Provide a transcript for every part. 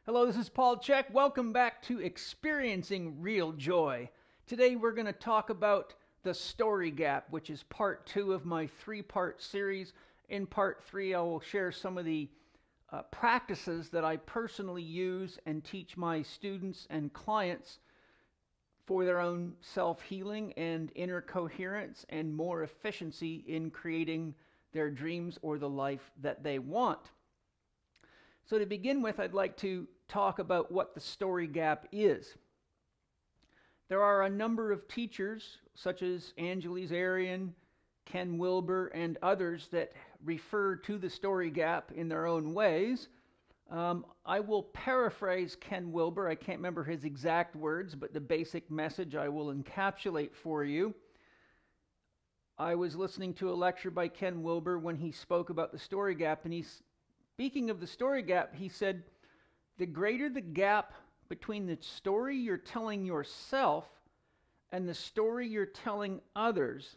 Hello, this is Paul Chek. Welcome back to Experiencing Real Joy. Today we're going to talk about the story gap, which is part 2 of my 3-part series. In part 3, I will share some of the practices that I personally use and teach my students and clients for their own self-healing and inner coherence and more efficiency in creating their dreams or the life that they want. So to begin with, I'd like to talk about what the story gap is. There are a number of teachers, such as Angeles Arian, Ken Wilber, and others that refer to the story gap in their own ways. I will paraphrase Ken Wilber. I can't remember his exact words, but the basic message I will encapsulate for you. I was listening to a lecture by Ken Wilber when he spoke about the story gap, and speaking of the story gap, he said, the greater the gap between the story you're telling yourself and the story you're telling others,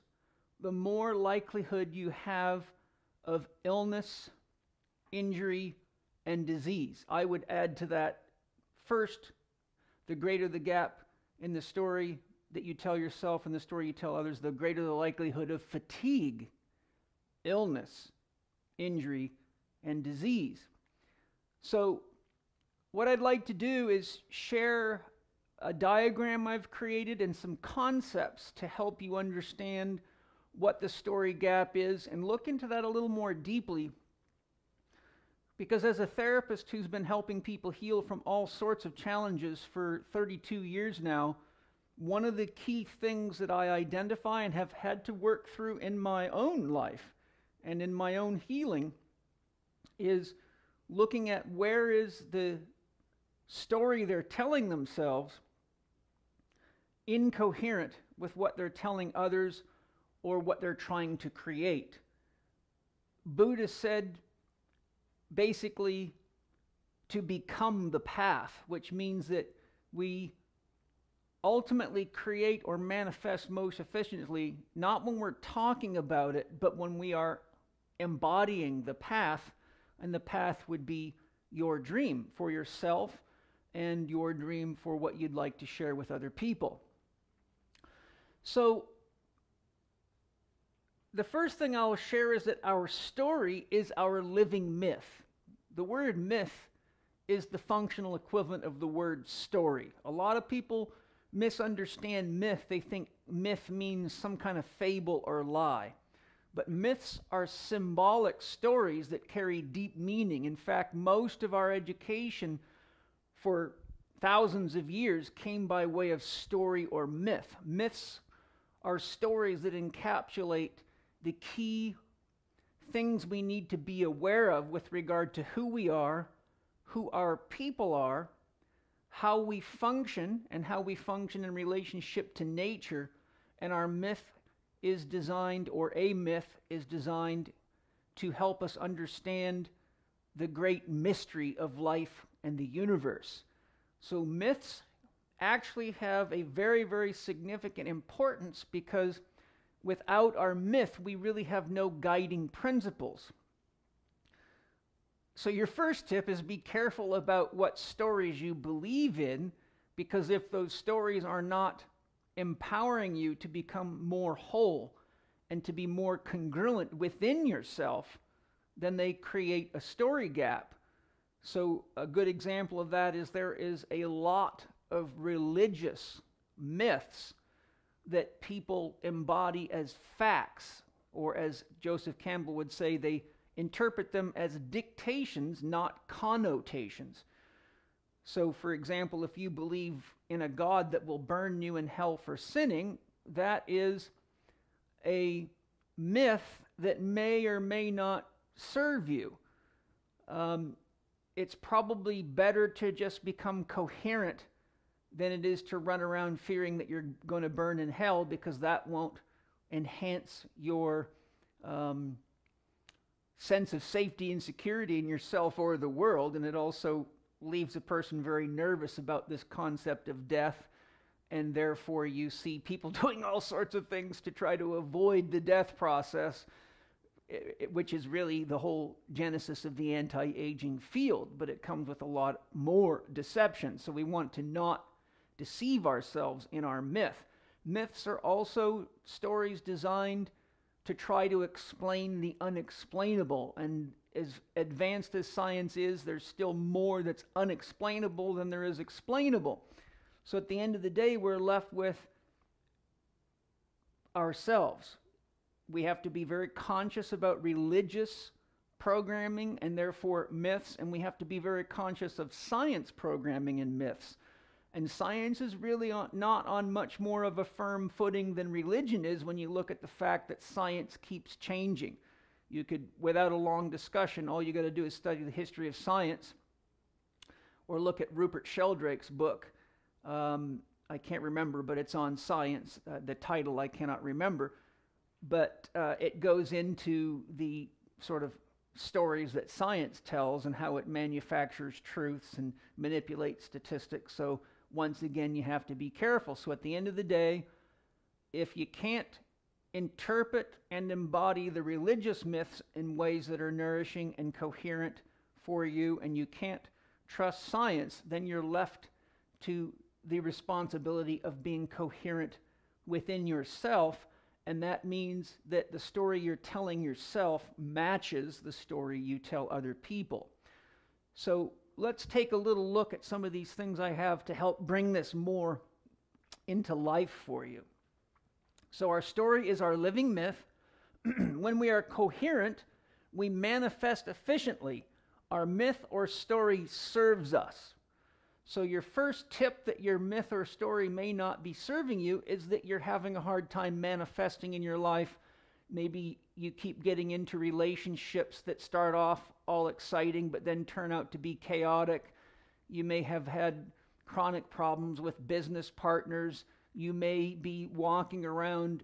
the more likelihood you have of illness, injury, and disease. I would add to that, first, the greater the gap in the story that you tell yourself and the story you tell others, the greater the likelihood of fatigue, illness, injury, and disease. So what I'd like to do is share a diagram I've created and some concepts to help you understand what the story gap is and look into that a little more deeply. Because as a therapist who's been helping people heal from all sorts of challenges for 32 years now, one of the key things that I identify and have had to work through in my own life and in my own healing is looking at where is the story they're telling themselves incoherent with what they're telling others or what they're trying to create. Buddha said basically to become the path, which means that we ultimately create or manifest most efficiently, not when we're talking about it, but when we are embodying the path. And the path would be your dream for yourself and your dream for what you'd like to share with other people. So the first thing I'll share is that our story is our living myth. The word myth is the functional equivalent of the word story. A lot of people misunderstand myth. They think myth means some kind of fable or lie. But myths are symbolic stories that carry deep meaning. In fact, most of our education for thousands of years came by way of story or myth. Myths are stories that encapsulate the key things we need to be aware of with regard to who we are, who our people are, how we function, and how we function in relationship to nature. And our myth is designed, or a myth is designed to help us understand the great mystery of life and the universe. So myths actually have a very, very significant importance because without our myth, we really have no guiding principles. So your first tip is be careful about what stories you believe in, because if those stories are not empowering you to become more whole and to be more congruent within yourself, then they create a story gap. So a good example of that is there is a lot of religious myths that people embody as facts, or as Joseph Campbell would say, they interpret them as dictations, not connotations. So, for example, if you believe in a God that will burn you in hell for sinning, that is a myth that may or may not serve you. It's probably better to just become coherent than it is to run around fearing that you're going to burn in hell, because that won't enhance your sense of safety and security in yourself or the world, and it also leaves a person very nervous about this concept of death, and therefore you see people doing all sorts of things to try to avoid the death process which is really the whole genesis of the anti-aging field, but it comes with a lot more deception. So we want to not deceive ourselves in our myth. Myths are also stories designed to try to explain the unexplainable. And as advanced as science is, there's still more that's unexplainable than there is explainable. So at the end of the day, we're left with ourselves. We have to be very conscious about religious programming and therefore myths, and we have to be very conscious of science programming and myths. And science is really not on much more of a firm footing than religion is when you look at the fact that science keeps changing. You could, without a long discussion, all you got to do is study the history of science or look at Rupert Sheldrake's book. I can't remember, but it's on science. The title I cannot remember. But it goes into the sort of stories that science tells and how it manufactures truths and manipulates statistics. So once again, you have to be careful. So at the end of the day, if you can't interpret and embody the religious myths in ways that are nourishing and coherent for you, and you can't trust science, then you're left to the responsibility of being coherent within yourself. And that means that the story you're telling yourself matches the story you tell other people. So let's take a little look at some of these things I have to help bring this more into life for you. So our story is our living myth. When we are coherent, we manifest efficiently. Our myth or story serves us. So your first tip that your myth or story may not be serving you is that you're having a hard time manifesting in your life. Maybe you keep getting into relationships that start off all exciting but then turn out to be chaotic. You may have had chronic problems with business partners. You may be walking around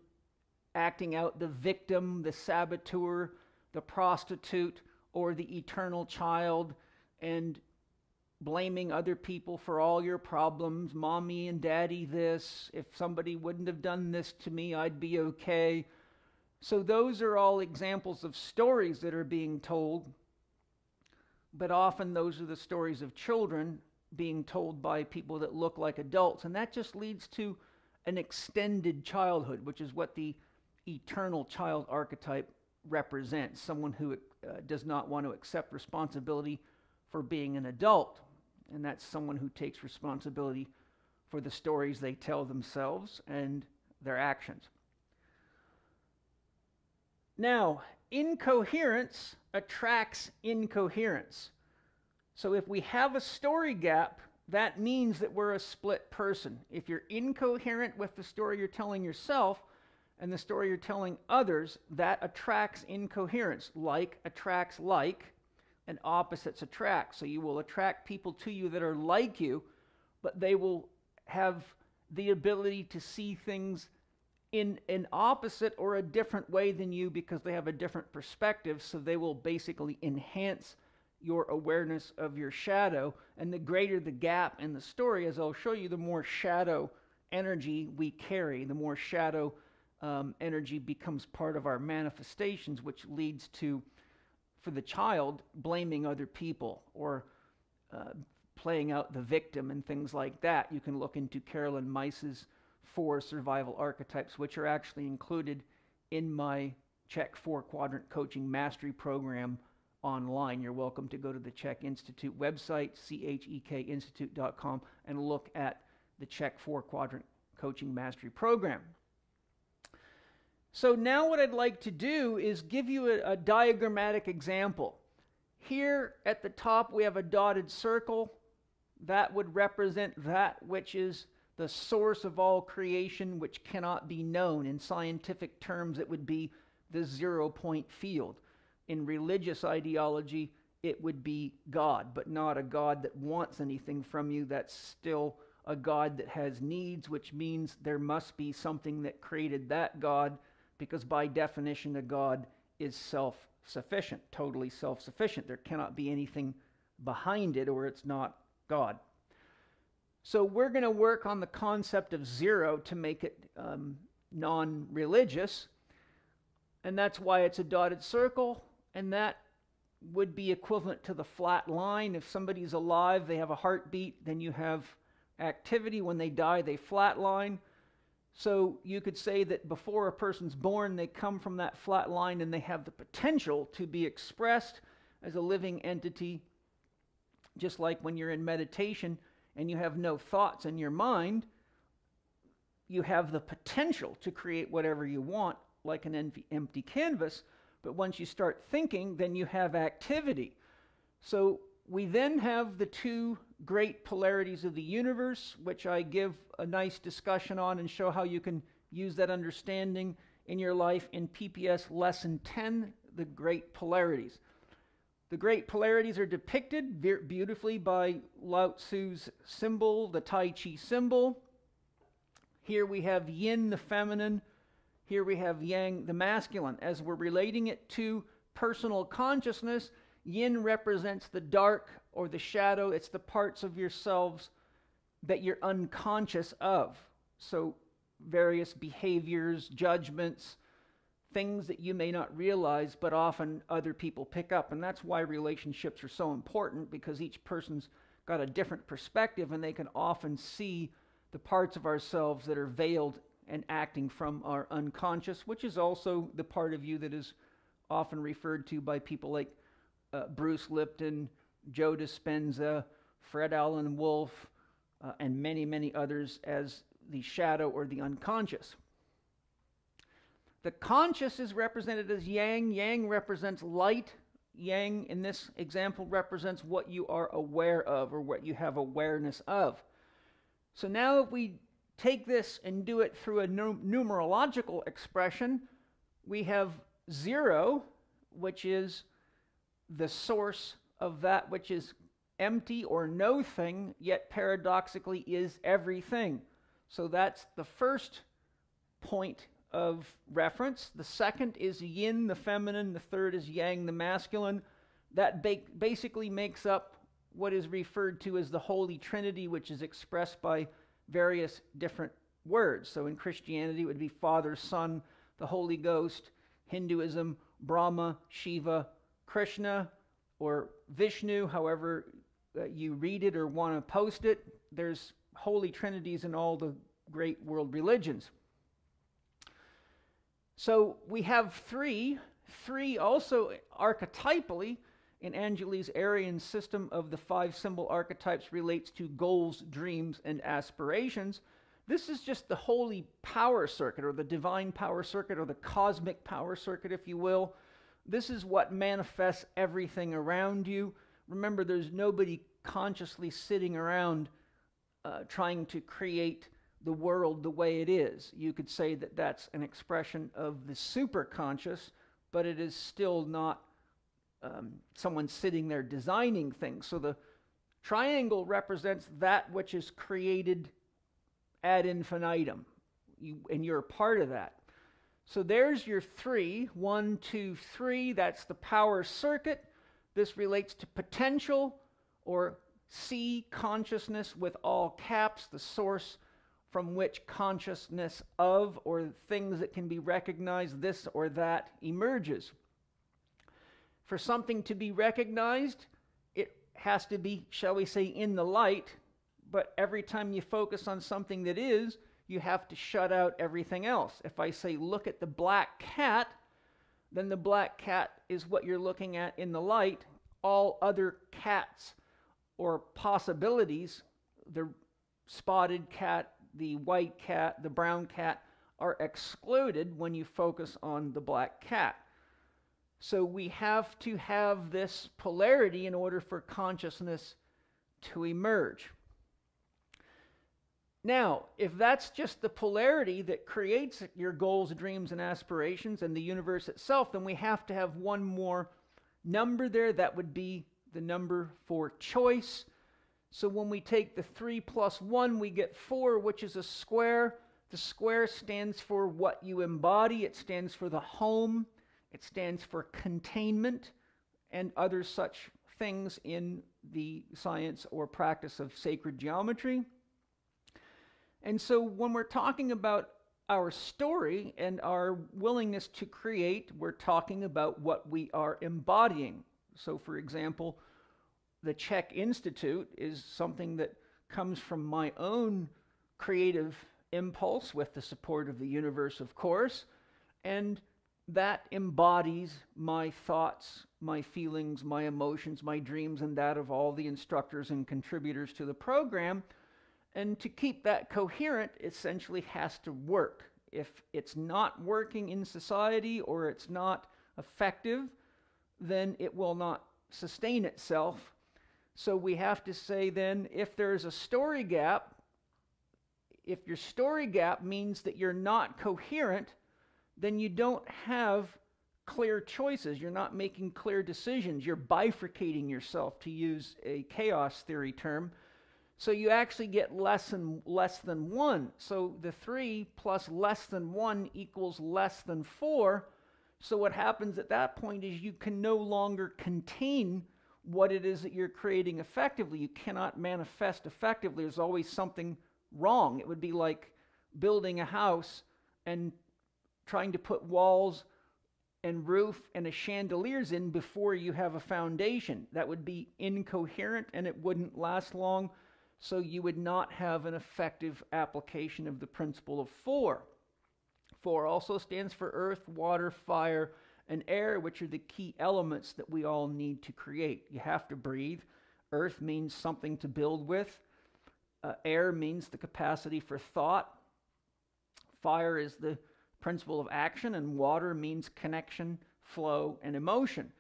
acting out the victim, the saboteur, the prostitute, or the eternal child, and blaming other people for all your problems. Mommy and daddy this. If somebody wouldn't have done this to me, I'd be okay. So those are all examples of stories that are being told. But often those are the stories of children being told by people that look like adults. And that just leads to an extended childhood, which is what the eternal child archetype represents. Someone who does not want to accept responsibility for being an adult. And that's someone who takes responsibility for the stories they tell themselves and their actions. Now, incoherence attracts incoherence. So if we have a story gap, that means that we're a split person. If you're incoherent with the story you're telling yourself and the story you're telling others, that attracts incoherence. Like attracts like, and opposites attract. So you will attract people to you that are like you, but they will have the ability to see things in an opposite or a different way than you because they have a different perspective. So they will basically enhance your awareness of your shadow. And the greater the gap in the story, as I'll show you, the more shadow energy we carry, the more shadow energy becomes part of our manifestations, which leads to, for the child, blaming other people or playing out the victim and things like that. You can look into Carolyn Meiss's 4 survival archetypes, which are actually included in my Chek 4-quadrant coaching mastery program online. You're welcome to go to the Chek Institute website, chekinstitute.com, and look at the Chek 4-quadrant coaching mastery program. So now what I'd like to do is give you a diagrammatic example. Here at the top we have a dotted circle. That would represent that which is the source of all creation, which cannot be known. In scientific terms, it would be the 0-point field. In religious ideology, it would be God, but not a God that wants anything from you. That's still a God that has needs, which means there must be something that created that God, because by definition, a God is self-sufficient, totally self-sufficient. There cannot be anything behind it, or it's not God. So we're going to work on the concept of 0 to make it non-religious. And that's why it's a dotted circle, and that would be equivalent to the flat line. If somebody's alive, they have a heartbeat, then you have activity. When they die, they flatline. So you could say that before a person's born, they come from that flat line and they have the potential to be expressed as a living entity, just like when you're in meditation and you have no thoughts in your mind, you have the potential to create whatever you want, like an empty canvas. But once you start thinking, then you have activity. So we then have the two great polarities of the universe, which I give a nice discussion on and show how you can use that understanding in your life in PPS Lesson 10, the great polarities. The great polarities are depicted beautifully by Lao Tzu's symbol, the Tai Chi symbol. Here we have yin, the feminine. Here we have yang, the masculine. As we're relating it to personal consciousness, yin represents the dark or the shadow. It's the parts of yourselves that you're unconscious of. So various behaviors, judgments, things that you may not realize, but often other people pick up. And that's why relationships are so important, because each person's got a different perspective and they can often see the parts of ourselves that are veiled and acting from our unconscious, which is also the part of you that is often referred to by people like Bruce Lipton, Joe Dispenza, Fred Allen Wolfe, and many, many others as the shadow or the unconscious. The conscious is represented as yang. Yang represents light. Yang, in this example, represents what you are aware of or what you have awareness of. So now if we take this and do it through a numerological expression, we have 0, which is the source of that which is empty or no thing, yet paradoxically is everything. So that's the first point of reference. The second is yin, the feminine. The third is yang, the masculine. That basically makes up what is referred to as the Holy Trinity, which is expressed by various different words. So in Christianity, it would be Father, Son, the Holy Ghost. Hinduism, Brahma, Shiva, Krishna, or Vishnu, however you read it or want to post it. There's Holy Trinities in all the great world religions. So we have three also archetypally in Anjali's Aryan system of the 5 symbol archetypes relates to goals, dreams, and aspirations. This is just the holy power circuit, or the divine power circuit, or the cosmic power circuit, if you will. This is what manifests everything around you. Remember, there's nobody consciously sitting around trying to create the world the way it is. You could say that that's an expression of the superconscious, but it is still not someone sitting there designing things. So the triangle represents that which is created ad infinitum, and you're a part of that. So there's your 3, 1, 2, 3. That's the power circuit. This relates to potential, or C, consciousness with all caps, the source from which consciousness of, or things that can be recognized, this or that, emerges. For something to be recognized, it has to be, shall we say, in the light, but every time you focus on something that is, you have to shut out everything else. If I say, look at the black cat, then the black cat is what you're looking at in the light. All other cats or possibilities, the spotted cat, the white cat, the brown cat, are excluded when you focus on the black cat. So we have to have this polarity in order for consciousness to emerge. Now, if that's just the polarity that creates your goals, dreams, and aspirations and the universe itself, then we have to have one more number there. That would be the number for choice. So when we take the 3 plus 1, we get 4, which is a square. The square stands for what you embody. It stands for the home. It stands for containment and other such things in the science or practice of sacred geometry. And so when we're talking about our story and our willingness to create, we're talking about what we are embodying. So, for example, the Chek Institute is something that comes from my own creative impulse with the support of the universe, of course, and that embodies my thoughts, my feelings, my emotions, my dreams, and that of all the instructors and contributors to the program. And to keep that coherent, essentially has to work. If it's not working in society or it's not effective, then it will not sustain itself. So we have to say then, if there's a story gap, if your story gap means that you're not coherent, then you don't have clear choices. You're not making clear decisions. You're bifurcating yourself, to use a chaos theory term. So you actually get less than 1. So the 3 plus less than 1 equals less than 4. So what happens at that point is you can no longer contain what it is that you're creating effectively. You cannot manifest effectively. There's always something wrong. It would be like building a house and trying to put walls and roof and a chandeliers in before you have a foundation. That would be incoherent and it wouldn't last long. So you would not have an effective application of the principle of 4. 4 also stands for earth, water, fire, and air, which are the key elements that we all need to create. You have to breathe. Earth means something to build with. Air means the capacity for thought. Fire is the principle of action, and water means connection, flow, and emotion.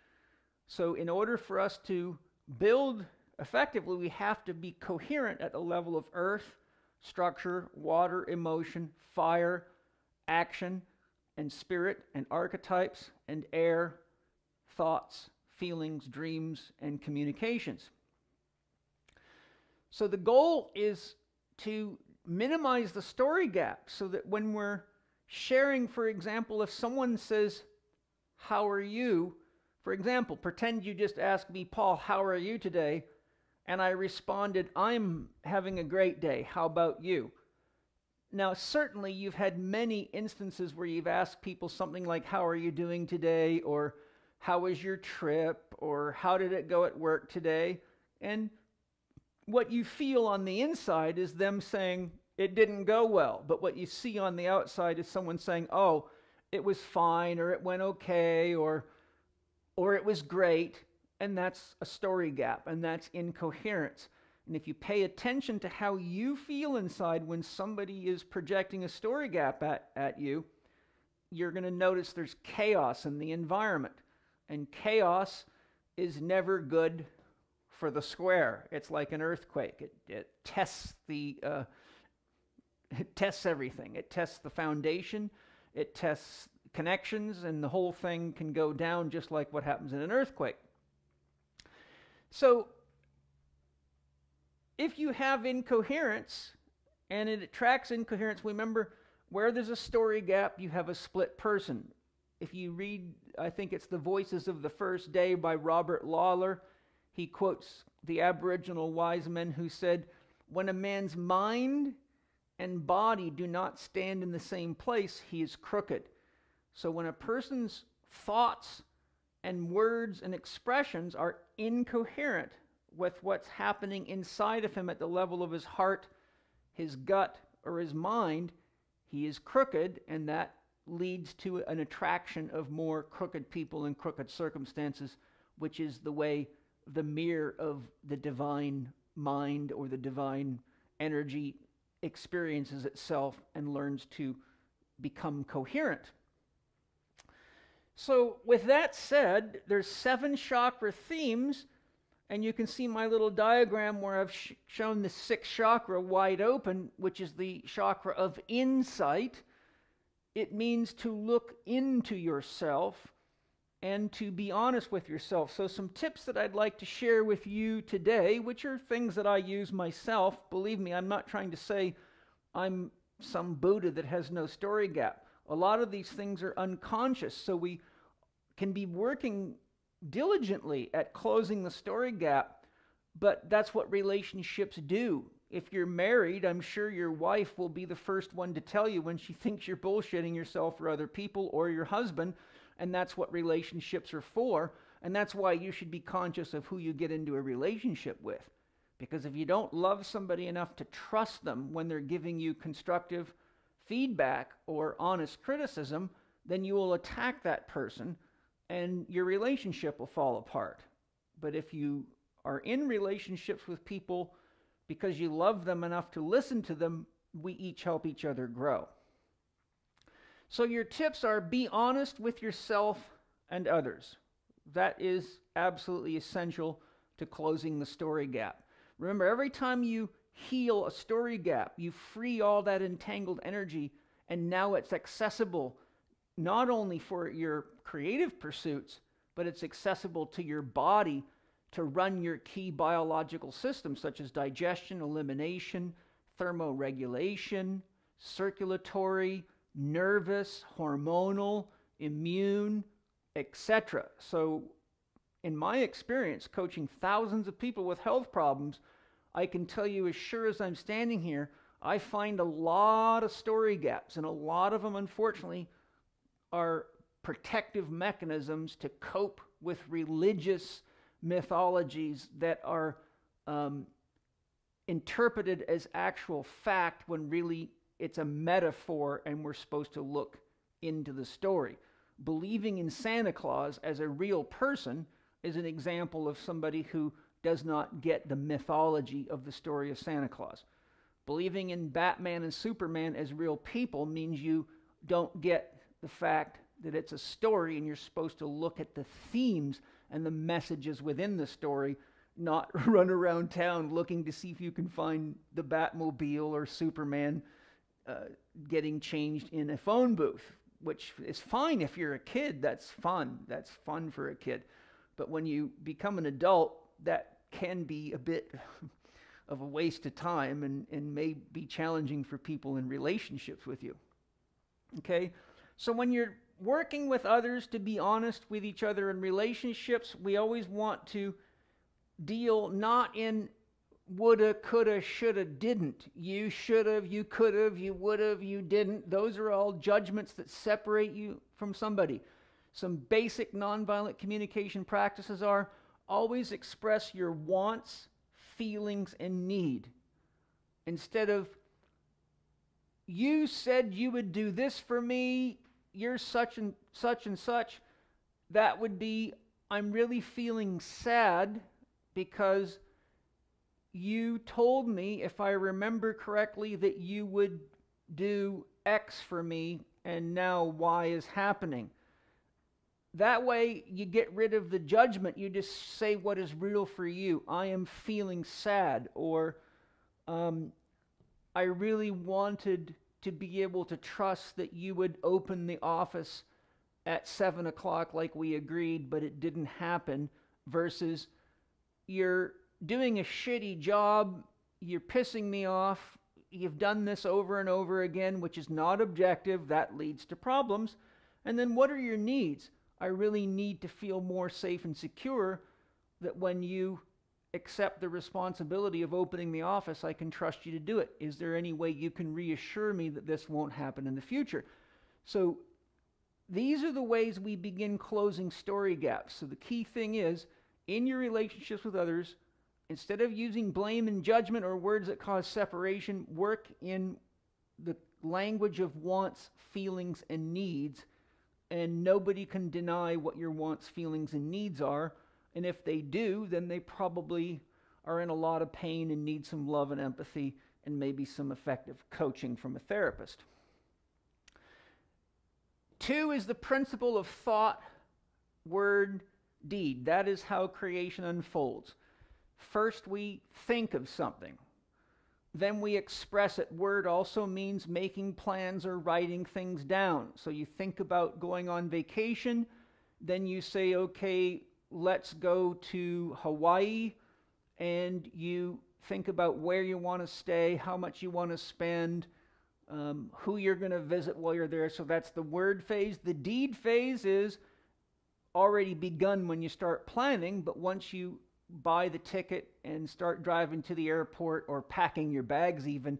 So in order for us to build effectively, we have to be coherent at the level of earth, structure, water, emotion, fire, action, and spirit, and archetypes, and air, thoughts, feelings, dreams, and communications. So the goal is to minimize the story gap so that when we're sharing, for example, if someone says, "How are you?" For example, pretend you just asked me, "Paul, how are you today?" And I responded, "I'm having a great day. How about you?" Now, certainly you've had many instances where you've asked people something like, "How are you doing today?" or "How was your trip?" or "How did it go at work today?" And what you feel on the inside is them saying, "It didn't go well." But what you see on the outside is someone saying, "Oh, it was fine," or "It went okay," or "It was great." And that's a story gap, and that's incoherence. And if you pay attention to how you feel inside when somebody is projecting a story gap at you, you're going to notice there's chaos in the environment. And chaos is never good for the square. It's like an earthquake. It tests it tests everything. It tests the foundation. It tests connections, and the whole thing can go down just like what happens in an earthquake. So if you have incoherence and it attracts incoherence, remember, where there's a story gap, you have a split person. If you read, I think it's The Voices of the First Day by Robert Lawler, he quotes the Aboriginal wise men who said, "When a man's mind and body do not stand in the same place, he is crooked." So when a person's thoughts and words and expressions are incoherent with what's happening inside of him at the level of his heart, his gut, or his mind, he is crooked, and that leads to an attraction of more crooked people and crooked circumstances, which is the way the mirror of the divine mind or the divine energy experiences itself and learns to become coherent. So with that said, there's 7 chakra themes, and you can see my little diagram where I've shown the 6th chakra wide open, which is the chakra of insight. It means to look into yourself and to be honest with yourself. So some tips that I'd like to share with you today, which are things that I use myself. Believe me, I'm not trying to say I'm some Buddha that has no story gap. A lot of these things are unconscious, so we can be working diligently at closing the story gap, but that's what relationships do. If you're married, I'm sure your wife will be the first one to tell you when she thinks you're bullshitting yourself for other people, or your husband, and that's what relationships are for. And that's why you should be conscious of who you get into a relationship with. Because if you don't love somebody enough to trust them when they're giving you constructive feedback or honest criticism, then you will attack that person and your relationship will fall apart. But if you are in relationships with people because you love them enough to listen to them, we each help each other grow. So your tips are: be honest with yourself and others. That is absolutely essential to closing the story gap. Remember, every time you heal a story gap, you free all that entangled energy, and now it's accessible not only for your creative pursuits, but it's accessible to your body to run your key biological systems such as digestion, elimination, thermoregulation, circulatory, nervous, hormonal, immune, etc. So in my experience coaching thousands of people with health problems, I can tell you as sure as I'm standing here, I find a lot of story gaps, and a lot of them, unfortunately, are protective mechanisms to cope with religious mythologies that are interpreted as actual fact when really it's a metaphor and we're supposed to look into the story. Believing in Santa Claus as a real person is an example of somebody who does not get the mythology of the story of Santa Claus. Believing in Batman and Superman as real people means you don't get the fact that it's a story and you're supposed to look at the themes and the messages within the story, not run around town looking to see if you can find the Batmobile or Superman getting changed in a phone booth, which is fine if you're a kid. That's fun. That's fun for a kid. But when you become an adult, that can be a bit of a waste of time and may be challenging for people in relationships with you. Okay? So when you're working with others to be honest with each other in relationships, we always want to deal not in woulda, coulda, shoulda, didn't. You should have, you could have, you would have, you didn't. Those are all judgments that separate you from somebody. Some basic nonviolent communication practices are: always express your wants, feelings, and need. Instead of, you said you would do this for me, you're such and such and such, that would be, I'm really feeling sad because you told me, if I remember correctly, that you would do X for me, and now Y is happening. That way you get rid of the judgment. You just say what is real for you. I am feeling sad, or I really wanted to be able to trust that you would open the office at 7 o'clock like we agreed, but it didn't happen, versus you're doing a shitty job, you're pissing me off, you've done this over and over again, which is not objective, that leads to problems. And then what are your needs? I really need to feel more safe and secure that when you accept the responsibility of opening the office, I can trust you to do it. Is there any way you can reassure me that this won't happen in the future? So these are the ways we begin closing story gaps. So the key thing is, in your relationships with others, instead of using blame and judgment or words that cause separation, work in the language of wants, feelings, and needs. And nobody can deny what your wants, feelings, and needs are. And if they do, then they probably are in a lot of pain and need some love and empathy and maybe some effective coaching from a therapist. 2 is the principle of thought, word, deed. That is how creation unfolds. First, we think of something. Then we express it. Word also means making plans or writing things down. So you think about going on vacation, then you say, okay, let's go to Hawaii, and you think about where you want to stay, how much you want to spend, who you're going to visit while you're there. So that's the word phase. The deed phase is already begun when you start planning, but once you buy the ticket and start driving to the airport or packing your bags even,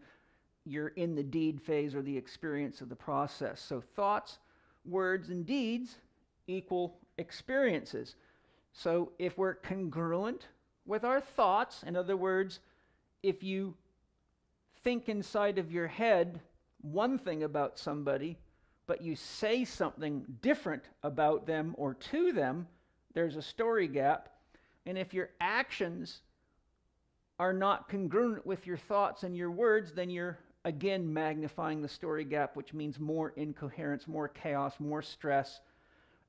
you're in the deed phase or the experience of the process. So thoughts, words, and deeds equal experiences. So if we're congruent with our thoughts, in other words, if you think inside of your head one thing about somebody, but you say something different about them or to them, there's a story gap. And if your actions are not congruent with your thoughts and your words, then you're again magnifying the story gap, which means more incoherence, more chaos, more stress,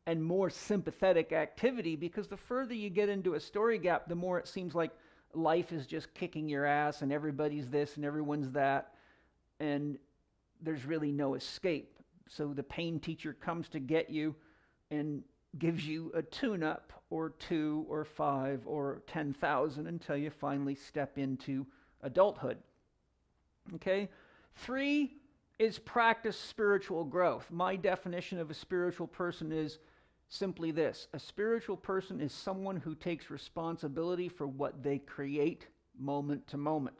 and more sympathetic activity, because the further you get into a story gap, the more it seems like life is just kicking your ass and everybody's this and everyone's that, and there's really no escape. So the pain teacher comes to get you and gives you a tune-up or 2 or 5 or 10,000 until you finally step into adulthood. Okay? 3 is practice spiritual growth. My definition of a spiritual person is simply this: a spiritual person is someone who takes responsibility for what they create moment to moment.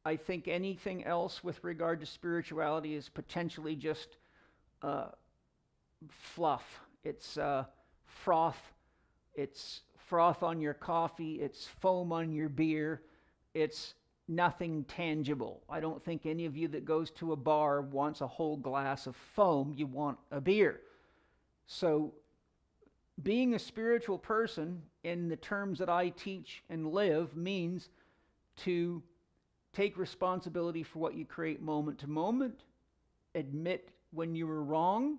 I think anything else with regard to spirituality is potentially just fluff. It's froth. It's froth on your coffee. It's foam on your beer. It's nothing tangible. I don't think any of you that goes to a bar wants a whole glass of foam. You want a beer. So being a spiritual person, in the terms that I teach and live, means to take responsibility for what you create moment to moment, admit when you were wrong,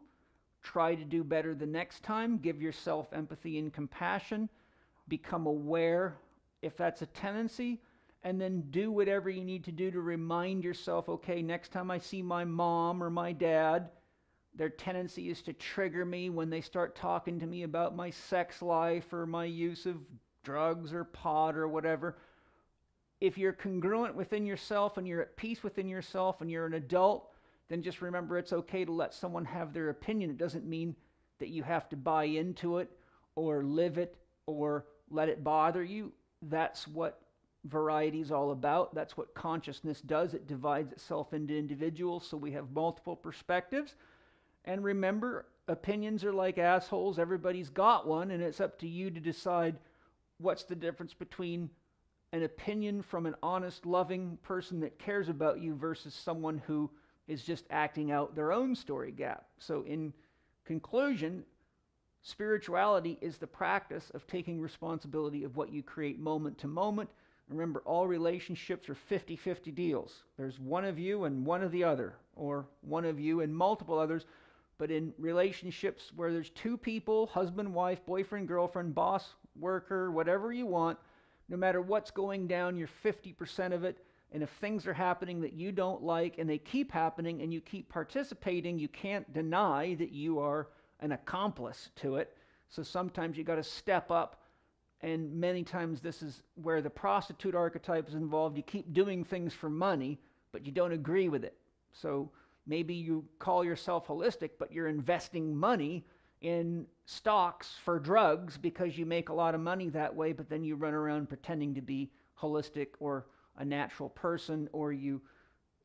try to do better the next time, give yourself empathy and compassion, become aware if that's a tendency, and then do whatever you need to do to remind yourself, okay, next time I see my mom or my dad, their tendency is to trigger me when they start talking to me about my sex life or my use of drugs or pot or whatever. If you're congruent within yourself and you're at peace within yourself and you're an adult, then just remember it's okay to let someone have their opinion. It doesn't mean that you have to buy into it or live it or let it bother you. That's what variety is all about. That's what consciousness does. It divides itself into individuals, so we have multiple perspectives. And remember, opinions are like assholes. Everybody's got one, and it's up to you to decide what's the difference between an opinion from an honest, loving person that cares about you versus someone who is just acting out their own story gap. So in conclusion, spirituality is the practice of taking responsibility of what you create moment to moment. Remember, all relationships are 50-50 deals. There's one of you and one of the other, or one of you and multiple others. But in relationships where there's 2 people, husband, wife, boyfriend, girlfriend, boss, worker, whatever you want, no matter what's going down, you're 50% of it. And if things are happening that you don't like and they keep happening and you keep participating, you can't deny that you are an accomplice to it. So sometimes you got to step up. And many times this is where the prostitute archetype is involved. You keep doing things for money, but you don't agree with it. So maybe you call yourself holistic, but you're investing money in stocks for drugs because you make a lot of money that way, but then you run around pretending to be holistic or a natural person, or you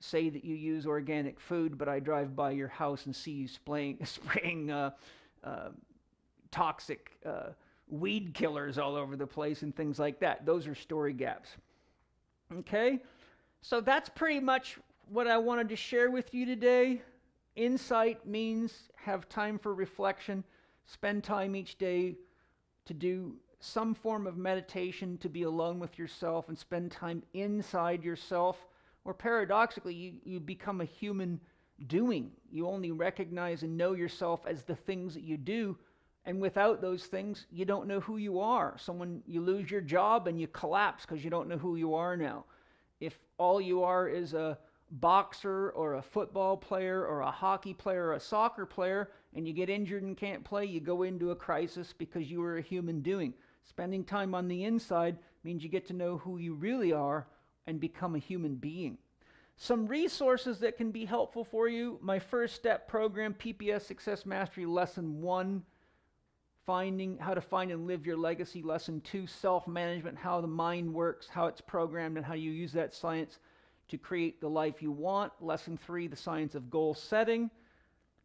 say that you use organic food, but I drive by your house and see you spraying toxic weed killers all over the place and things like that. Those are story gaps. Okay? So that's pretty much what I wanted to share with you today. Insight means have time for reflection, spend time each day to do some form of meditation, to be alone with yourself and spend time inside yourself, or paradoxically, you become a human doing. You only recognize and know yourself as the things that you do, and without those things, you don't know who you are. You lose your job and you collapse because you don't know who you are now. If all you are is a boxer or a football player or a hockey player or a soccer player, and you get injured and can't play, you go into a crisis because you were a human doing. Spending time on the inside means you get to know who you really are and become a human being. Some resources that can be helpful for you: my first step program, PPS Success Mastery Lesson 1, how to find and live your legacy. Lesson 2, self-management, how the mind works, how it's programmed, and how you use that science to create the life you want. Lesson 3, the science of goal setting.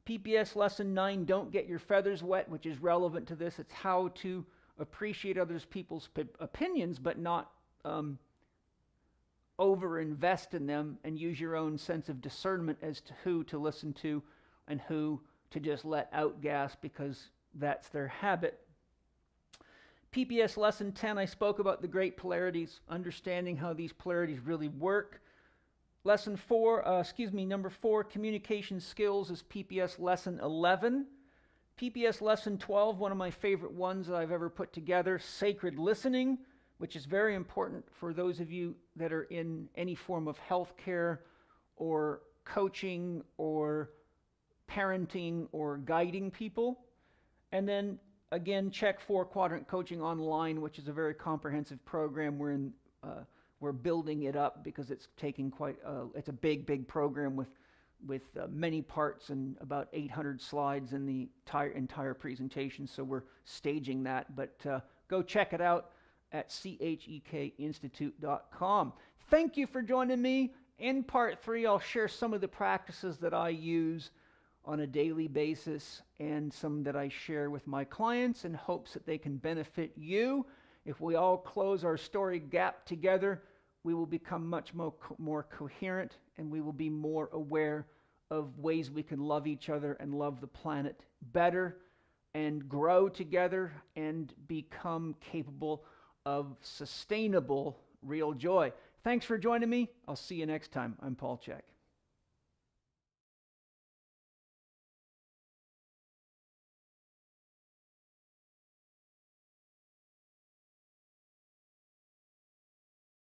PPS Lesson 9, don't get your feathers wet, which is relevant to this. It's how to appreciate others people's opinions, but not over-invest in them, and use your own sense of discernment as to who to listen to and who to just let outgas because that's their habit. PPS Lesson 10, I spoke about the great polarities, understanding how these polarities really work. Lesson 4, number 4, communication skills is PPS Lesson 11. PPS Lesson 12, one of my favorite ones that I've ever put together, sacred listening, which is very important for those of you that are in any form of healthcare or coaching or parenting or guiding people. And then again, Chek 4 Quadrant Coaching Online, which is a very comprehensive program. We're building it up because it's taking it's a big program with many parts and about 800 slides in the entire presentation. So we're staging that, but go check it out at chekinstitute.com. Thank you for joining me. In part 3, I'll share some of the practices that I use on a daily basis and some that I share with my clients in hopes that they can benefit you. If we all close our story gap together, we will become much more coherent, and we will be more aware of ways we can love each other and love the planet better and grow together and become capable of sustainable real joy. Thanks for joining me. I'll see you next time. I'm Paul Chek.